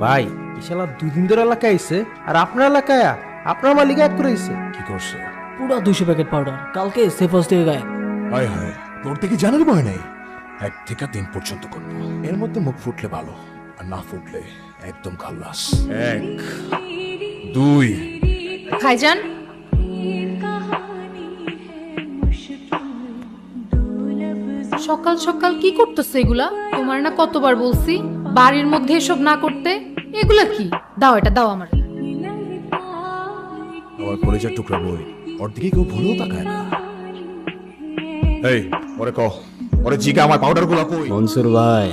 ভাই ইশালা 2 দিন ধরে এলাকায় আইছে আর আপনার এলাকায় আপনার মালিক এক করে আইছে। কি করছে? পুরো 200 প্যাকেট পাউডার কালকে সেফ হাউস থেকে গায়েব। হায় হায়, তোর থেকে জানার ভয় নেই। 1 থেকে 3 পর্যন্ত করবো, এর মধ্যে মুখ ফুটলে ভালো, আর না ফুটলে একদম খাল্লাস। 1 2 ভাইজান, সকাল সকাল কি করতেছো এগুলা? তোমার না কতবার বলছি বাড়ির মধ্যে এসব না করতে। এগুলা কি? দাও, এটা দাও আমার। আমার কলেজের টুকরা বই, ওর দিকে কেউ ভুলেও তাকায় না। এই ওরে কহ, ওরে জিগা আমার পাউডার গুলা কই? মনসুর ভাই,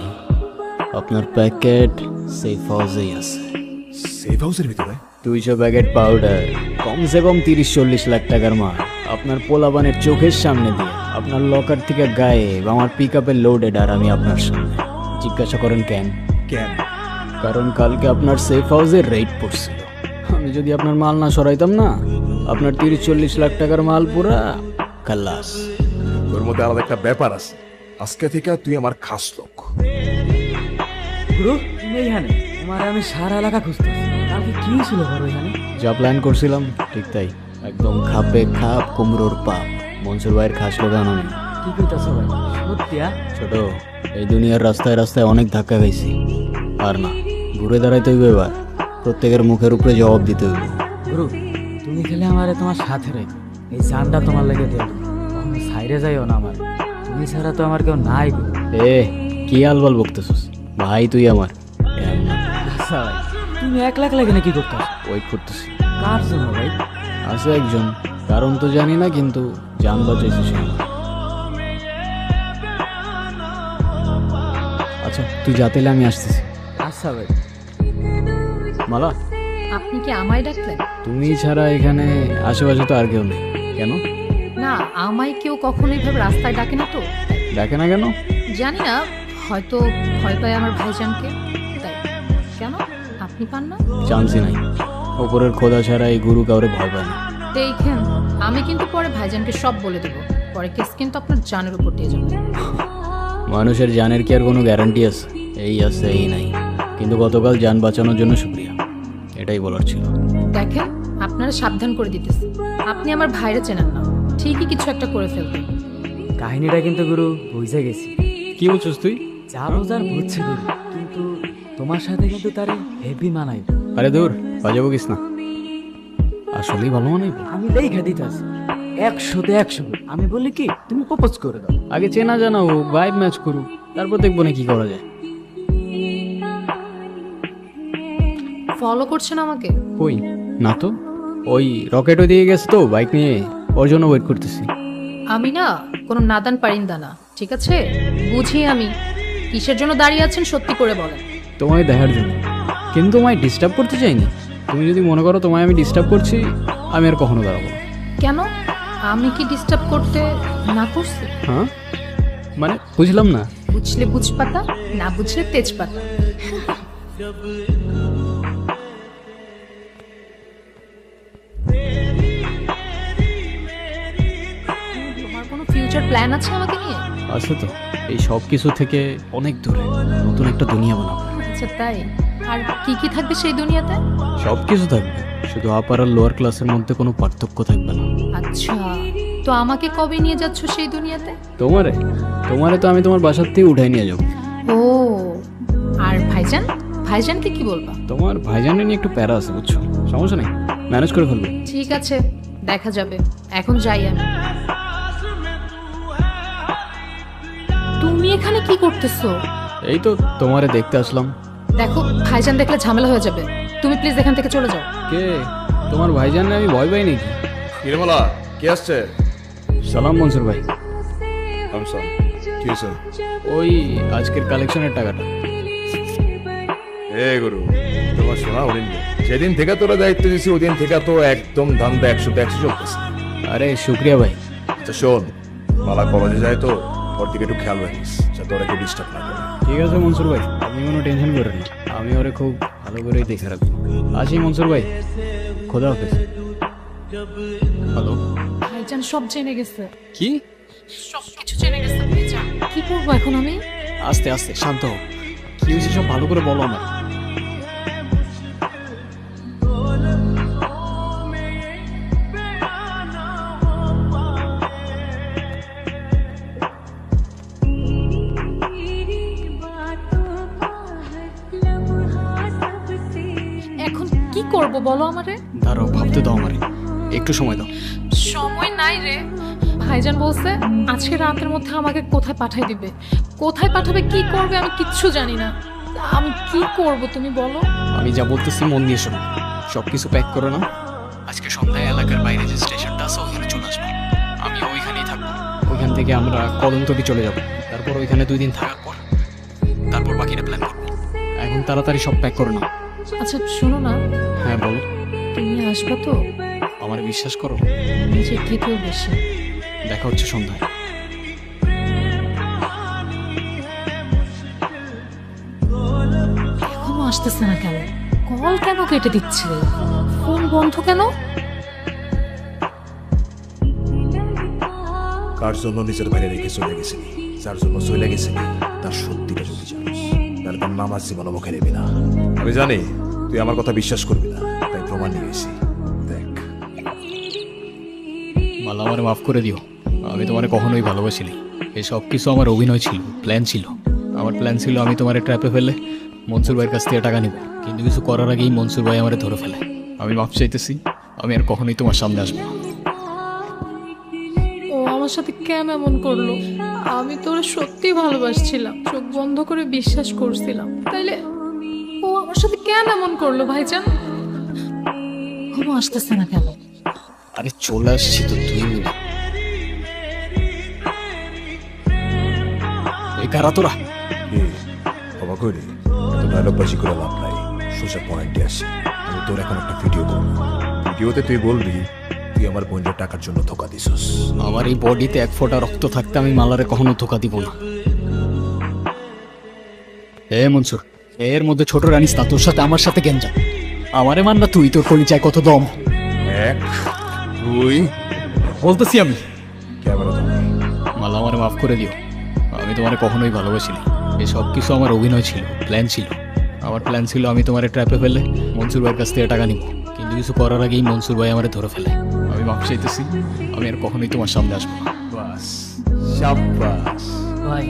আপনার প্যাকেট সেফ হাউসেই আছে। সেফ হাউসের ভিতরে 200 প্যাকেট পাউডার, কমসে কম 30-40 লাখ টাকার মাল। আপনার পোলাবানের চোখের সামনে দিয়ে আপনার লকার থেকে গায়েব, আমার পিক আপে লোডেড, আর আমি আপনার সামনে। জিজ্ঞাসা করেন কেন? কেন? কারণ কালকে আপনার সেফ হাউসের রেড পড়ছিল। আমি যদি আপনার মাল না সরাইতাম না, আপনার 30-40 লাখ টাকার মাল পুরা খাল্লাস। তোর মধ্যে আলাদা একটা ব্যাপার আছে। আজকে থেকে তুই আমার খাস লোক। গুরু তুমি এইখানে? তোমার আমি সারা এলাকা খুঁজতেছি। কালকে কি ছিল বড় এখানে? যা প্ল্যান করছিলাম ঠিক তাই, একদম খাপে খাপ কুমড়োর পাপ। মনসুর ভাইয়ের খাস লোক আনন্দ। কি কইতাছো ভাই? সত্যি? ছোট, এই দুনিয়ার রাস্তায় রাস্তায় অনেক ধাক্কা খাইছি, আর না ঘুরে দাঁড়াইতে হইবে। এবার প্রত্যেকের মুখের উপরে জবাব দিতে হইবে। গুরু তুমি খেলে আমারে তোমার সাথে রেখে এই জানটা তোমার লেগে দিয়ে দেবো। কখনো সাইডে যাইও না আমার। তুমি ছাড়া তো আমার কেউ নাই গুরু। এ কি আলবাল বকতেছিস? ভাই তুই আমার। আচ্ছা ভাই, তুমি একলা একলা এখানে কি করতেছ? ওয়েট করতেছি। কার জন্য ভাই? আছে একজন, কারণ তো জানি না, কিন্তু জান বাঁচাইছে সে আমার। আচ্ছা তুই যাতেলে আমি আসতেছি। আচ্ছা ভাই। মালা, আপনি কি আমায় ডাকলেন? তুমি ছাড়া এখানে আশেপাশে তো আর কেউ নেই। কেন না, আমায় কেউ কখনো এইভাবে রাস্তায় ডাকে না তো। ডাকে না কেন? জানি না, হয়তো ভয় পায় আমার ভাইজানকে, তাই। কেন, আপনি পান না? চান্সই নাই। ওপরের খোদা ছাড়া এই গুরু কাউরে ভয় পায় না। দেখেন, আমি কিন্তু পরে ভাইজানকে সব বলে দেবো। পরে কেস কিন্তু আপনার জানের উপর দিয়ে যাবে। মানুষের জানের কি আর কোনো গ্যারান্টি আছে? এই আছে এই নাই, কিন্তু গতকাল জান বাঁচানোর জন্য শুক্রিয়া, এটাই বলার ছিল। দেখেন, আপনারা সাবধান করে দিতেছি। আপনি আমার ভাইরে চেনেন না, ঠিকই কিছু একটা করে ফেলবেন। কাহিনীটা কিন্তু গুরু বুঝে গেছি। কি বলছিস তুই? যা বোঝার বুঝছে গুরু, কিন্তু তোমার সাথে কিন্তু তারে হেভি মানাই। আরে দূর, বাজাবো কিস না, আসলেই ভালো মানাইব। আমি লেখা দিতেছি 100-তে 100। আমি বলি কি, তুমি প্রপোজ করে দাও। আগে চেনা জানা হোক, ভাইব ম্যাচ করুক, তারপর দেখবো না কি করা যায়। ফলো করছেন আমাকে? ওই না তো, ওই রকেটও দিয়ে গেছে তো বাইক নিয়ে, ওর জন্য ওয়েট করতেছি। আমি না কোনো নাদান পারিন্দা না, ঠিক আছে? বুঝি আমি কিসের জন্য দাঁড়িয়ে আছেন, সত্যি করে বলেন। তোমায় দেখার জন্য, কিন্তু তোমায় ডিস্টার্ব করতে চাইনি। তুমি যদি মনে করো তোমায় আমি ডিস্টার্ব করছি, আমি আর কখনো দাঁড়াবো না। কেন, আমি কি ডিস্টার্ব করতে না করছি? হ্যাঁ মানে বুঝলাম না। বুঝলে বুঝপাতা, না বুঝলে তেজপাতা। তোমার কোনো ফিউচার প্ল্যান আছে আমাকে নিয়ে? আছে তো, এই সব কিছু থেকে অনেক দূরে নতুন একটা দুনিয়া বানাবো। আচ্ছা তাই? আর কি কি থাকবে সেই দুনিয়াতে? সব কিছু থাকবে, শুধু আপার আর লোয়ার ক্লাসের মধ্যে কোনো পার্থক্য থাকবে না। আচ্ছা, তো আমাকে কবে নিয়ে যাচ্ছ সেই দুনিয়াতে? তোমারে তোমারে তো আমি তোমার বাসার থেকে উঠাই নিয়ে যাবো। ও, আর ভাইজান, ভাইজানকে কি বলবা? তোমার ভাইজানের নিয়ে একটু প্যারা আছে বুঝছো, সমস্যা নেই, ম্যানেজ করে ফেলবো। ঠিক আছে, দেখা যাবে। এখন যাই আমি। তুমি এখানে কি করতেছো? এই তো তোমারে দেখতে আসলাম। দেখো, ভাইজান দেখলে ঝামেলা হয়ে যাবে। তুমি প্লিজ এখান থেকে চলে যাও। কে তোমার ভাইজান? আমি ভয় পাই নাকি? কিরমলা কে আসছে? সালাম মনসুর ভাই। আমসাম, কি হয়েছে? ওই আজকের কালেকশনের টাকাটা। এ গুরু, তোমার শোনা হরিণ, যেদিন থেকে তোরা দায়িত্ব দিছি ওদিন থেকে তো একদম ধান্দা 100-তে 100 চলতেছে। আরে শুক্রিয়া ভাই। আচ্ছা শোন, মালা কলেজে যায় তো, ওর দিকে একটু খেয়াল রাখিস যাতে ওরা কেউ ডিস্টার্ব না করে। ঠিক আছে মনসুর ভাই, আপনি কোনো টেনশন করেন না, আমি ওরে খুব ভালো করেই দেখে রাখবো। আসি মনসুর ভাই, খোদা হাফেজ। হ্যালো, ভাইজান সব জেনে গেছে, কি? সব কিছু জেনে গেছে ভাইজান। কি করবো এখন আমি? আস্তে আস্তে শান্ত হও, কি হয়েছে সব ভালো করে বলো না। করব বলো আমারে? দাঁড়াও, ভাবতে দাও আমারে, একটু সময় দাও। সময় নাই রে। ভাইজান বলছে আজকে রাতের মধ্যে আমাকে কোথায় পাঠাই দিবে, কোথায় পাঠাবে, কি করবে আমি কিচ্ছু জানি না। আমি কি করব তুমি বলো? আমি যা বলতেছি মন দিয়ে শোনো। সব কিছু প্যাক করো না, আজকে সন্ধ্যায় এলাকার বাইরে যে স্টেশনটা আছে ওখানে চলে আসবো। আমি ওইখানেই থাকবো। ওইখান থেকে আমরা কদমতলি চলে যাব। তারপর ওইখানে 2 দিন থাকার পর তারপর বাকিটা প্ল্যান করবো। এখন তাড়াতাড়ি সব প্যাক করো না। আচ্ছা শোনো না, হ্যাঁ বলো। তুমি আসবে তো? আমার বিশ্বাস করো, নিজের থেকেও বেশি। দেখা হচ্ছে সন্ধ্যায়। এখনো আসতেছে না কেন? কল কেন কেটে দিচ্ছে? ফোন বন্ধ কেন? কার জন্য নিজের বাইরে রেখে চলে গেছিলি, যার জন্য চলে গেছিলি, তার সত্যিটা যদি জানিস তাহলে তার নাম আর জীবন মুখে নেবি না। আমি জানি তুই আমার কথা বিশ্বাস করবি না, তাই প্রমাণ নিয়ে গেছি। দেখ, মালা, আমার মাফ করে দিও। আমি তোমারে কখনোই ভালোবাসিনি। এই সব কিছু আমার অভিনয় ছিল, প্ল্যান ছিল। আমার প্ল্যান ছিল আমি তোমারে ট্র্যাপে ফেলে মনসুর ভাইয়ের কাছ থেকে টাকা নিব, কিন্তু কিছু করার আগেই মনসুর ভাই আমারে ধরে ফেলে। আমি মাফ চাইতেছি, আমি আর কখনোই তোমার সামনে আসবো না। ও আমার সাথে কেন এমন করলো? আমি তোরে সত্যি ভালোবাসছিলাম, চোখ বন্ধ করে বিশ্বাস করছিলাম। তাইলে ও আমার সাথে কেন এমন করলো ভাইজান? ঘুম আসতেছে না কেন? আরে চলে আসছি তো 2 মিনিট। এই কারা তোরা? কি অবাক হইলি? এত ডায়লগবাজি করে লাভ নাই, সোজা পয়েন্টে আসি। আমি তোর এখন একটা ভিডিও করব। ভিডিওতে তুই বলবি তুই আমার বোনের টাকার জন্য ধোকা দিছস। আমার এই বডিতে 1 ফোঁটা রক্ত থাকতে আমি মালারে কখনো ধোকা দিব না। এ মনসুর, এর মধ্যে ছোট রানিস না, তোর সাথে আমার সাথে গেঞ্জা। আমারে মান না তুই, তোর কলিজায় কত দম। 1 2 বলতেছি আমি। ক্যামেরা ধর। মালা, আমারে মাফ করে দিও। আমি তোমারে কখনোই ভালোবাসিনি। এই সব কিছু আমার অভিনয় ছিল, প্ল্যান ছিল। আমার প্ল্যান ছিল আমি তোমারে ট্র্যাপে ফেলে মনসুর ভাইয়ের কাছ থেকে টাকা নিব, কিন্তু কিছু করার আগেই মনসুর ভাই আমারে ধরে ফেলে। আমি মাফ চাইতেছি, আমি আর কখনোই তোমার সামনে আসবো না। বাস, শাবাশ। ভাই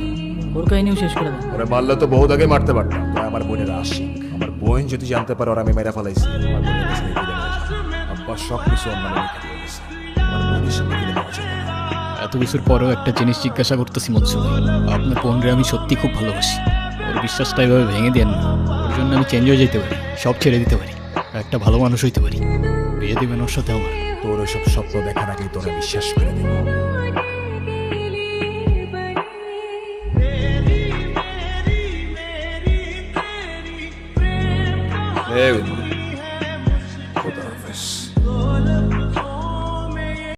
ওর কাহিনীও শেষ করে দেন। ওরা মারলে তো বহুত আগে মারতে পারতাম। তাই আমার বোনের আশিক। আমার বোন যদি জানতে পারে ওর আমি মেরা ফেলাইছি, আমার বোনের কাছে রেখে দেওয়া যায়। আব্বা সব কিছু অন্য রেখে দিয়ে গেছে। আমার বোনের সাথে গেলে নেওয়া যাবে না। এত কিছুর পরেও একটা জিনিস জিজ্ঞাসা করতেছি মনসুর ভাই, আপনার বোনরে আমি সত্যি খুব ভালোবাসি। ওর বিশ্বাসটা এভাবে ভেঙে দেন না। ওর জন্য আমি চেঞ্জ হয়ে যেতে পারি, সব ছেড়ে দিতে পারি, একটা ভালো মানুষ হইতে পারি। বিয়ে দিবেন ওর সাথে আমার? তোর ওইসব স্বপ্ন দেখার আগেই তোরা বিশ্বাস করে দেব।